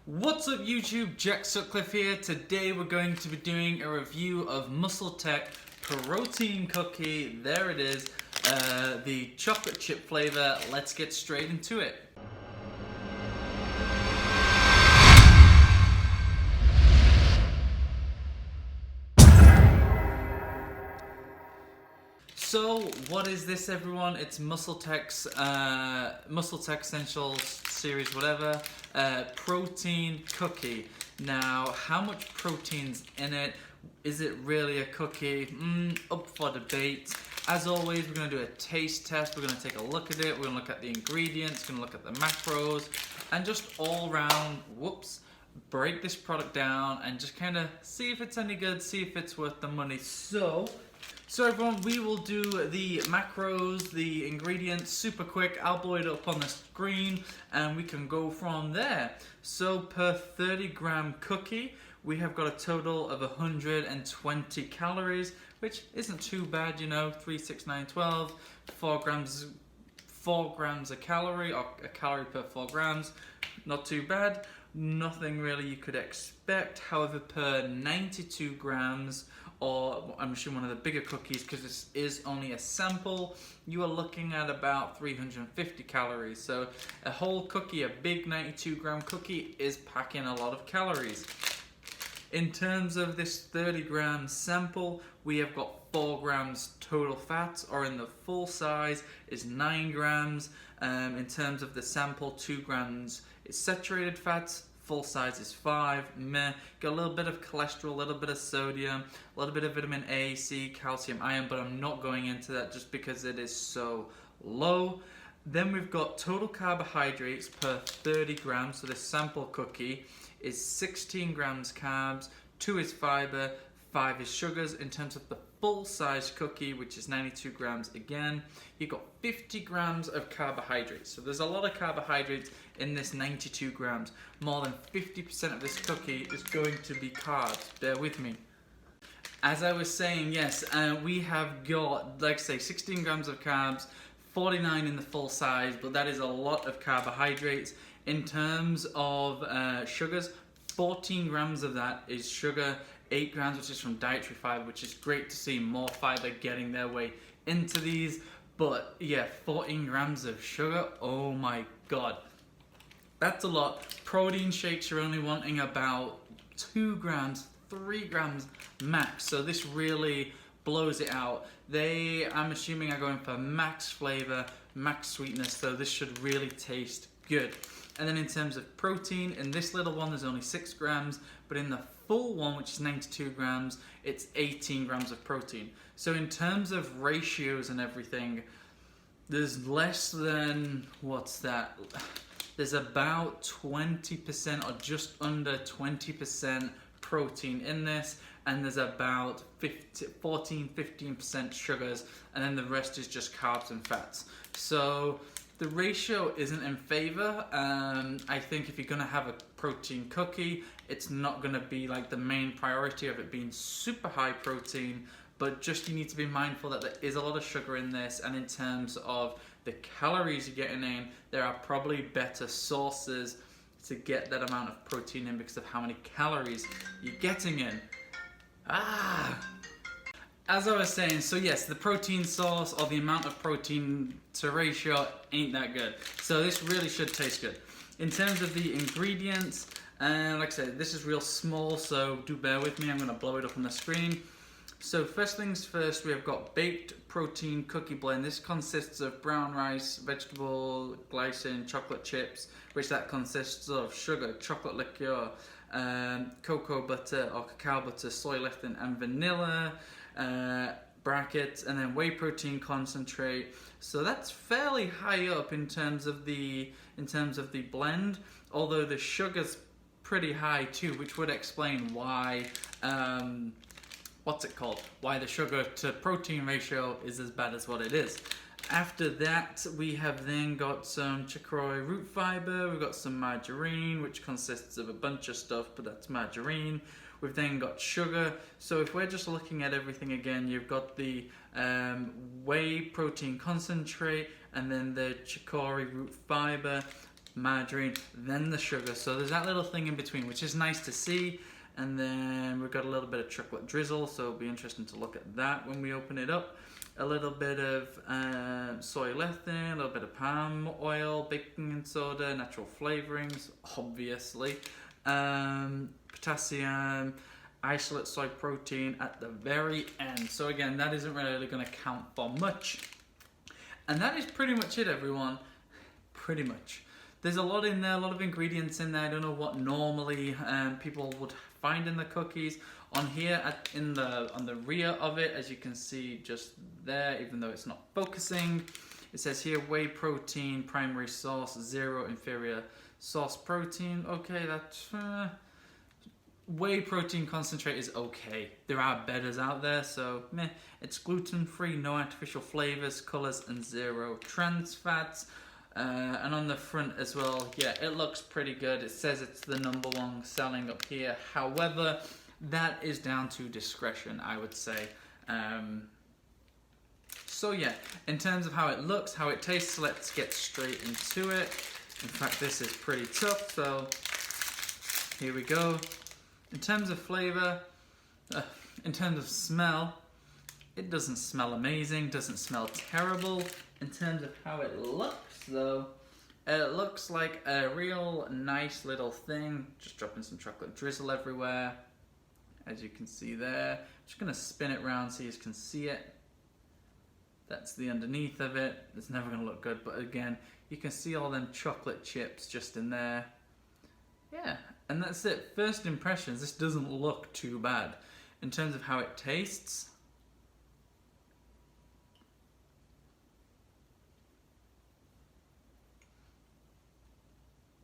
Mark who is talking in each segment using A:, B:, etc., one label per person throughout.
A: What's up YouTube, Jack Sutcliffe here. Today we're going to be doing a review of MuscleTech protein cookie. There it is, the chocolate chip flavor. Let's get straight into it. So what is this, everyone? It's MuscleTech's MuscleTech Essentials series, whatever, protein cookie. Now, how much protein's in it? Is it really a cookie? Up for debate. As always, we're going to do a taste test. We're going to take a look at it. We're going to look at the ingredients, going to look at the macros, and just all round, break this product down and just kind of see if it's any good, see if it's worth the money. So everyone, we will do the macros, the ingredients super quick. I'll blow it up on the screen and we can go from there. So per 30 gram cookie, we have got a total of 120 calories, which isn't too bad, you know, 3, 6, 9, 12, 4 grams a calorie, or a calorie per 4 grams, not too bad. Nothing really you could expect. However, per 92 grams, or I'm assuming one of the bigger cookies, because this is only a sample, you are looking at about 350 calories. So a whole cookie, a big 92 gram cookie, is packing a lot of calories. In terms of this 30 gram sample, we have got 4 grams total fat, or in the full size is 9 grams. In terms of the sample, 2 grams is saturated fats. Full size is 5, meh. Got a little bit of cholesterol, a little bit of sodium, a little bit of vitamin A, C, calcium, iron, but I'm not going into that just because it is so low. Then we've got total carbohydrates per 30 grams, so this sample cookie is 16 grams carbs, 2 is fiber, 5 is sugars. In terms of the full size cookie, which is 92 grams again, you've got 50 grams of carbohydrates. So there's a lot of carbohydrates in this 92 grams. More than 50% of this cookie is going to be carbs. Bear with me. As I was saying, yes, we have got, like I say, 16 grams of carbs, 49 in the full size, but that is a lot of carbohydrates. In terms of sugars, 14 grams of that is sugar, 8 grams which is from dietary fiber, which is great to see more fiber getting their way into these. But yeah, 14 grams of sugar, oh my god, that's a lot. Protein shakes, you're only wanting about 2 grams, 3 grams max, so this really blows it out. They, I'm assuming, are going for max flavor, max sweetness, so this should really taste good. And then in terms of protein, in this little one there's only 6 grams, but in the full one, which is 92 grams, it's 18 grams of protein. So in terms of ratios and everything, there's less than, what's that? There's about 20% or just under 20% protein in this, and there's about 14-15% sugars, and then the rest is just carbs and fats. So the ratio isn't in favor. I think if you're going to have a protein cookie, it's not going to be like the main priority of it being super high protein, but just you need to be mindful that there is a lot of sugar in this, and in terms of the calories you're getting in, there are probably better sources to get that amount of protein in because of how many calories you're getting in. As I was saying, so yes, the protein source, or the amount of protein to ratio, ain't that good. So this really should taste good. In terms of the ingredients, like I said, this is real small, so do bear with me. I'm going to blow it up on the screen. So first things first, we have got baked protein cookie blend. This consists of brown rice, vegetable, glycine, chocolate chips, which that consists of sugar, chocolate liqueur, cocoa butter or cacao butter, soy lecithin, and vanilla. Brackets, and then whey protein concentrate. So that's fairly high up in terms of the blend, although the sugar's pretty high too, which would explain why why the sugar to protein ratio is as bad as what it is. After that, we have then got some chicory root fiber, we've got some margarine, which consists of a bunch of stuff, but that's margarine. We've then got sugar. So if we're just looking at everything again, you've got the whey protein concentrate, and then the chicory root fiber. margarine, then the sugar. So there's that little thing in between, which is nice to see. And then we've got a little bit of chocolate drizzle, so it'll be interesting to look at that when we open it up. A little bit of soy lecithin, a little bit of palm oil, baking soda, natural flavorings, obviously. Potassium, isolate soy protein at the very end. So again, that isn't really going to count for much. And that is pretty much it, everyone. Pretty much. There's a lot in there, a lot of ingredients in there. I don't know what normally people would find in the cookies. On here, on the rear of it, as you can see just there, even though it's not focusing, it says here whey protein, primary source, 0 inferior source protein. Okay, that's whey protein concentrate is okay. There are betters out there, so meh. It's gluten-free, no artificial flavors, colors, and 0 trans fats. And on the front as well, yeah, it looks pretty good. It says it's the #1 selling up here. However, that is down to discretion, I would say. So yeah, in terms of how it looks, how it tastes, let's get straight into it. In fact, this is pretty tough, so here we go. In terms of flavor, in terms of smell, it doesn't smell amazing, doesn't smell terrible. In terms of how it looks, though, it looks like a real nice little thing. Just dropping some chocolate drizzle everywhere, as you can see there. Just gonna spin it around so you can see it. That's the underneath of it. It's never gonna look good, but again, you can see all them chocolate chips just in there. Yeah, and that's it. First impressions, this doesn't look too bad. In terms of how it tastes,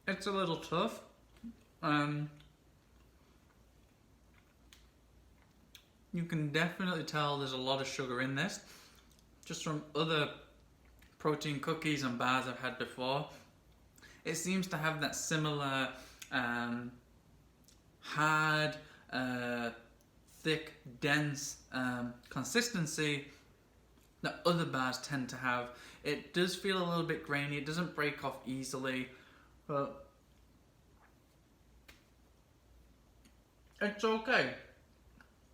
A: it's a little tough. You can definitely tell there's a lot of sugar in this. Just from other protein cookies and bars I've had before, it seems to have that similar hard, thick, dense consistency that other bars tend to have. It does feel a little bit grainy. It doesn't break off easily, but it's okay.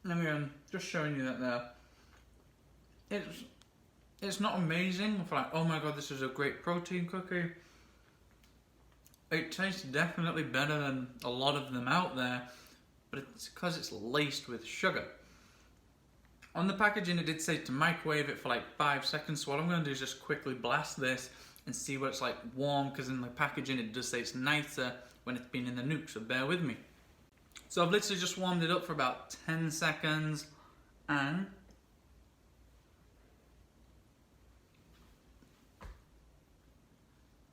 A: I'm just showing you that there. It's not amazing. I feel like, oh my god, this is a great protein cookie. It tastes definitely better than a lot of them out there, but it's because it's laced with sugar. On the packaging, it did say to microwave it for like 5 seconds, so what I'm going to do is just quickly blast this and see what it's like warm, because in the packaging it does say it's nicer when it's been in the nuke, so bear with me. So I've literally just warmed it up for about 10 seconds, and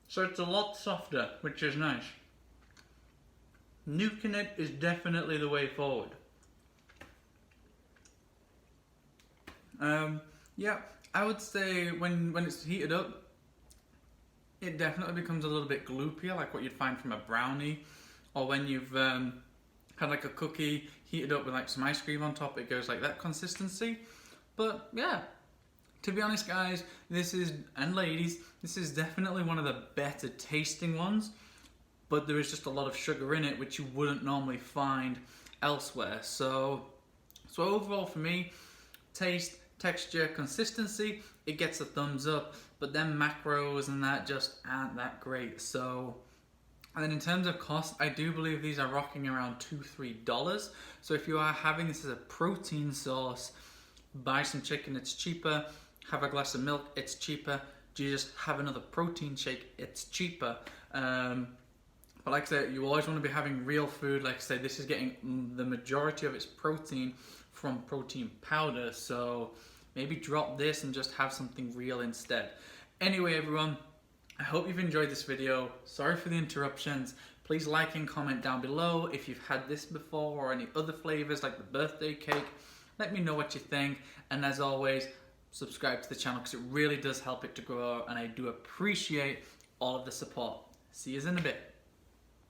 A: so it's a lot softer, which is nice. Nuking it is definitely the way forward. Yeah, I would say when it's heated up, it definitely becomes a little bit gloopier, like what you'd find from a brownie, or when you've had like a cookie heated up with like some ice cream on top, it goes like that consistency. But yeah, to be honest guys, and ladies, this is definitely one of the better tasting ones, but there is just a lot of sugar in it which you wouldn't normally find elsewhere. So overall for me, taste, texture, consistency, it gets a thumbs up, but then macros and that just aren't that great. So, and then in terms of cost, I do believe these are rocking around $2-3. So if you are having this as a protein source, buy some chicken, it's cheaper. Have a glass of milk, it's cheaper. Do you just have another protein shake, it's cheaper. But like I said, you always want to be having real food. Like I said, this is getting the majority of its protein from protein powder. So maybe drop this and just have something real instead. Anyway, everyone, I hope you've enjoyed this video. Sorry for the interruptions. Please like and comment down below if you've had this before or any other flavors like the birthday cake. Let me know what you think. And as always, subscribe to the channel because it really does help it to grow, and I do appreciate all of the support. See you in a bit.